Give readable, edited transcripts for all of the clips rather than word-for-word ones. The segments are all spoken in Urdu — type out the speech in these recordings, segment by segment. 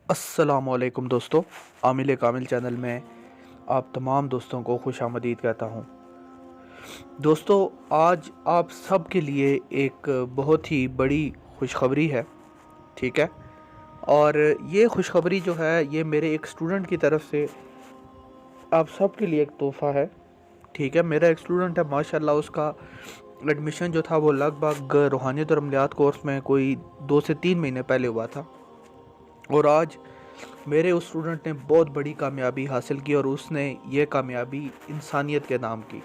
السلام علیکم دوستو، عامل کامل چینل میں آپ تمام دوستوں کو خوش آمدید کہتا ہوں۔ دوستو، آج آپ سب کے لیے ایک بہت ہی بڑی خوشخبری ہے، ٹھیک ہے؟ اور یہ خوشخبری جو ہے یہ میرے ایک اسٹوڈنٹ کی طرف سے آپ سب کے لیے ایک تحفہ ہے، ٹھیک ہے؟ میرا ایک اسٹوڈنٹ ہے، ماشاءاللہ اس کا ایڈمیشن جو تھا وہ لگ بھگ روحانیت اور عملیات کورس میں کوئی 2 سے 3 مہینے پہلے ہوا تھا، اور آج میرے اس اسٹوڈنٹ نے بہت بڑی کامیابی حاصل کی، اور اس نے یہ کامیابی انسانیت کے نام کی۔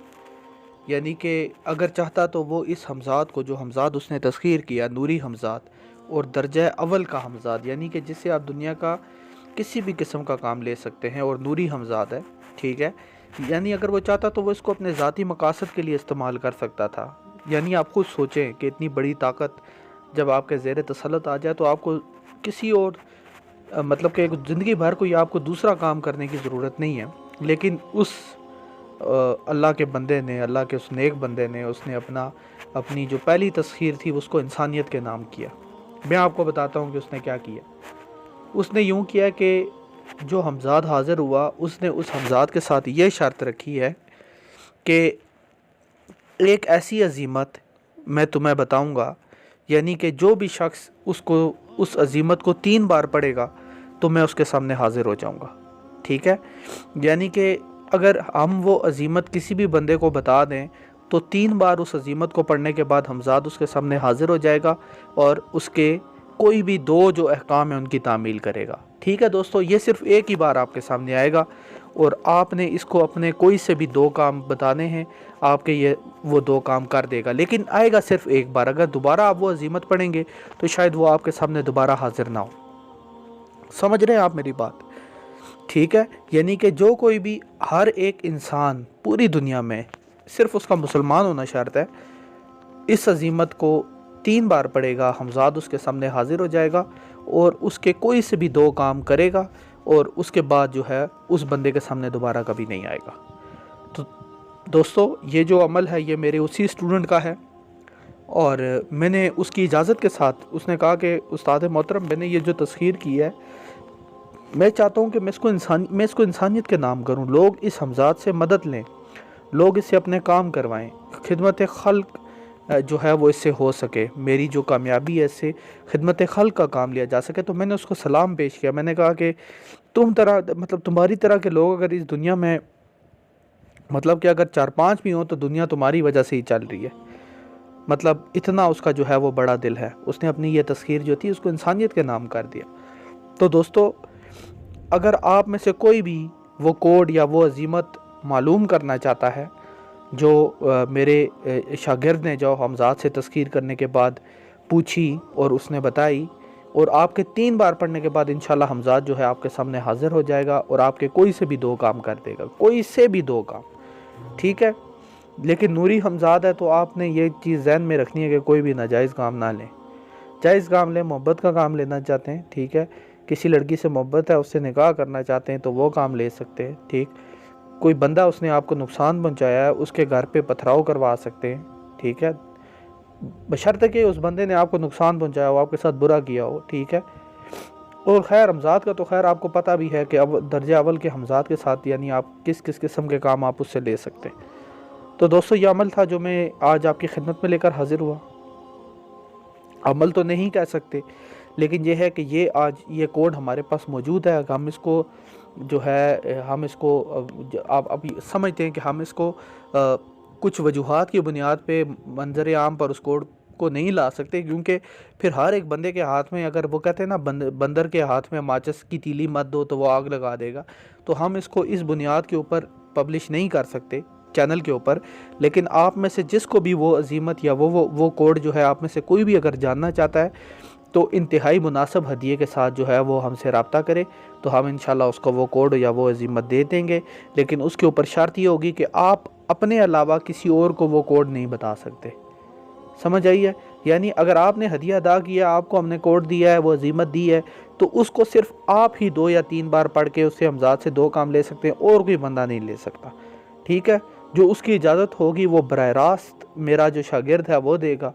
یعنی کہ اگر چاہتا تو وہ اس حمزاد کو، جو حمزاد اس نے تسخیر کیا، نوری حمزاد اور درجہ اول کا حمزاد، یعنی کہ جس سے آپ دنیا کا کسی بھی قسم کا کام لے سکتے ہیں، اور نوری حمزاد ہے، ٹھیک ہے؟ یعنی اگر وہ چاہتا تو وہ اس کو اپنے ذاتی مقاصد کے لیے استعمال کر سکتا تھا۔ یعنی آپ خود سوچیں کہ اتنی بڑی طاقت جب آپ کے زیر تسلط آ جائے تو آپ کو کسی اور مطلب کہ زندگی بھر کوئی آپ کو دوسرا کام کرنے کی ضرورت نہیں ہے، لیکن اس اللہ کے بندے نے، اللہ کے اس نیک بندے نے، اس نے اپنی جو پہلی تسخیر تھی اس کو انسانیت کے نام کیا۔ میں آپ کو بتاتا ہوں کہ اس نے کیا کیا۔ اس نے یوں کیا کہ جو حمزاد حاضر ہوا، اس نے اس حمزاد کے ساتھ یہ شرط رکھی ہے کہ ایک ایسی عزیمت میں تمہیں بتاؤں گا، یعنی کہ جو بھی شخص اس عزیمت کو 3 بار پڑھے گا تو میں اس کے سامنے حاضر ہو جاؤں گا، ٹھیک ہے؟ یعنی کہ اگر ہم وہ عزیمت کسی بھی بندے کو بتا دیں تو 3 بار اس عزیمت کو پڑھنے کے بعد حمزاد اس کے سامنے حاضر ہو جائے گا، اور اس کے کوئی بھی 2 جو احکام ہیں ان کی تعمیل کرے گا، ٹھیک ہے دوستو؟ یہ صرف ایک ہی بار آپ کے سامنے آئے گا، اور آپ نے اس کو اپنے کوئی سے بھی 2 کام بتانے ہیں، آپ کے وہ 2 کام کر دے گا، لیکن آئے گا صرف ایک بار۔ اگر دوبارہ آپ وہ عزیمت پڑھیں گے تو شاید وہ آپ کے سامنے دوبارہ حاضر نہ ہو۔ سمجھ رہے ہیں آپ میری بات؟ ٹھیک ہے؟ یعنی کہ جو کوئی بھی، ہر ایک انسان پوری دنیا میں، صرف اس کا مسلمان ہونا شرط ہے، اس عزیمت کو 3 بار پڑھے گا، حمزاد اس کے سامنے حاضر ہو جائے گا، اور اس کے کوئی سے بھی 2 کام کرے گا، اور اس کے بعد جو ہے اس بندے کے سامنے دوبارہ کبھی نہیں آئے گا۔ تو دوستو، یہ جو عمل ہے یہ میرے اسی اسٹوڈنٹ کا ہے، اور میں نے اس کی اجازت کے ساتھ، اس نے کہا کہ استاد محترم، میں نے یہ جو تسخیر کی ہے، میں چاہتا ہوں کہ میں اس کو انسانیت کے نام کروں، لوگ اس حمزات سے مدد لیں، لوگ اس سے اپنے کام کروائیں، خدمت خلق جو ہے وہ اس سے ہو سکے، میری جو کامیابی ہے اس سے خدمت خلق کا کام لیا جا سکے۔ تو میں نے اس کو سلام پیش کیا، میں نے کہا کہ تمہاری طرح کے لوگ اگر اس دنیا میں، کہ اگر 4-5 بھی ہوں تو دنیا تمہاری وجہ سے ہی چل رہی ہے۔ اتنا اس کا جو ہے وہ بڑا دل ہے، اس نے اپنی یہ تسخیر جو تھی اس کو انسانیت کے نام کر دیا۔ تو دوستو، اگر آپ میں سے کوئی بھی وہ کوڈ یا وہ عزیمت معلوم کرنا چاہتا ہے جو میرے شاگرد نے جو حمزات سے تسخیر کرنے کے بعد پوچھی اور اس نے بتائی، اور آپ کے 3 بار پڑھنے کے بعد انشاءاللہ حمزات جو ہے آپ کے سامنے حاضر ہو جائے گا، اور آپ کے کوئی سے بھی 2 کام کر دے گا، کوئی سے بھی 2 کام، ٹھیک ہے؟ لیکن نوری حمزاد ہے تو آپ نے یہ چیز ذہن میں رکھنی ہے کہ کوئی بھی ناجائز کام نہ لیں، جائز کام لیں۔ محبت کا کام لینا چاہتے ہیں، ٹھیک ہے؟ کسی لڑکی سے محبت ہے، اس سے نکاح کرنا چاہتے ہیں تو وہ کام لے سکتے ہیں، ٹھیک؟ کوئی بندہ اس نے آپ کو نقصان پہنچایا ہے، اس کے گھر پہ پتھراؤ کروا سکتے ہیں، ٹھیک ہے؟ بشرطے کہ اس بندے نے آپ کو نقصان پہنچایا ہو، آپ کے ساتھ برا کیا ہو، ٹھیک ہے؟ اور خیر حمزاد کا تو خیر آپ کو پتہ بھی ہے کہ اب درجہ اول کے حمزاد کے ساتھ یعنی آپ کس کس قسم کے کام آپ اس سے لے سکتے ہیں۔ تو دوستو، یہ عمل تھا جو میں آج آپ کی خدمت میں لے کر حاضر ہوا۔ عمل تو نہیں کہہ سکتے، لیکن یہ ہے کہ یہ آج یہ کوڈ ہمارے پاس موجود ہے، ہم اس کو جو ہے آپ ابھی سمجھتے ہیں کہ ہم اس کو کچھ وجوہات کی بنیاد پہ منظر عام پر اس کوڈ کو نہیں لا سکتے، کیونکہ پھر ہر ایک بندے کے ہاتھ میں، اگر وہ کہتے ہیں نا بندر کے ہاتھ میں ماچس کی تیلی مت دو تو وہ آگ لگا دے گا، تو ہم اس کو اس بنیاد کے اوپر پبلش نہیں کر سکتے چینل کے اوپر۔ لیکن آپ میں سے جس کو بھی وہ عزیمت یا وہ کوڈ جو ہے، آپ میں سے کوئی بھی اگر جاننا چاہتا ہے تو انتہائی مناسب ہدیے کے ساتھ جو ہے وہ ہم سے رابطہ کرے، تو ہم انشاءاللہ اس کو وہ کوڈ یا وہ عزیمت دے دیں گے، لیکن اس کے اوپر شرط یہ ہوگی کہ آپ اپنے علاوہ کسی اور کو وہ کوڈ نہیں بتا سکتے۔ سمجھ آئی ہے؟ یعنی اگر آپ نے ہدیہ ادا کیا، آپ کو ہم نے کوڈ دیا ہے، وہ عزیمت دی ہے، تو اس کو صرف آپ ہی 2 یا 3 بار پڑھ کے اس سے حمزات سے 2 کام لے سکتے ہیں، اور کوئی بندہ نہیں لے سکتا، ٹھیک ہے؟ جو اس کی اجازت ہوگی وہ براہ راست میرا جو شاگرد ہے وہ دے گا،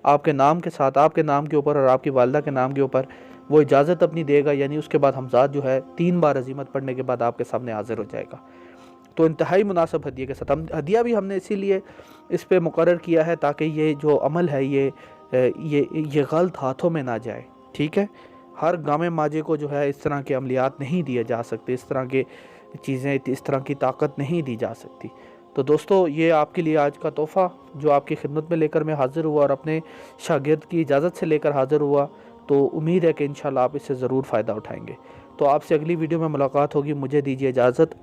آپ کے نام کے ساتھ، آپ کے نام کے اوپر اور آپ کی والدہ کے نام کے اوپر وہ اجازت اپنی دے گا، یعنی اس کے بعد حمزات جو ہے 3 بار عزیمت پڑھنے کے بعد آپ کے سامنے حاضر ہو جائے گا۔ تو انتہائی مناسب ہدیے کے ساتھ ہدیہ بھی ہم نے اسی لیے اس پہ مقرر کیا ہے تاکہ یہ جو عمل ہے یہ غلط ہاتھوں میں نہ جائے، ٹھیک ہے۔ ہر گامے ماجے کو جو ہے اس طرح کے عملیات نہیں دیے جا سکتے، اس طرح کے چیزیں، اس طرح کی طاقت نہیں دی جا سکتی۔ تو دوستو یہ آپ کے لیے آج کا تحفہ جو آپ کی خدمت میں لے کر میں حاضر ہوا اور اپنے شاگرد کی اجازت سے لے کر حاضر ہوا، تو امید ہے کہ انشاءاللہ آپ اس سے ضرور فائدہ اٹھائیں گے۔ تو آپ سے اگلی ویڈیو میں ملاقات ہوگی، مجھے دیجیے اجازت۔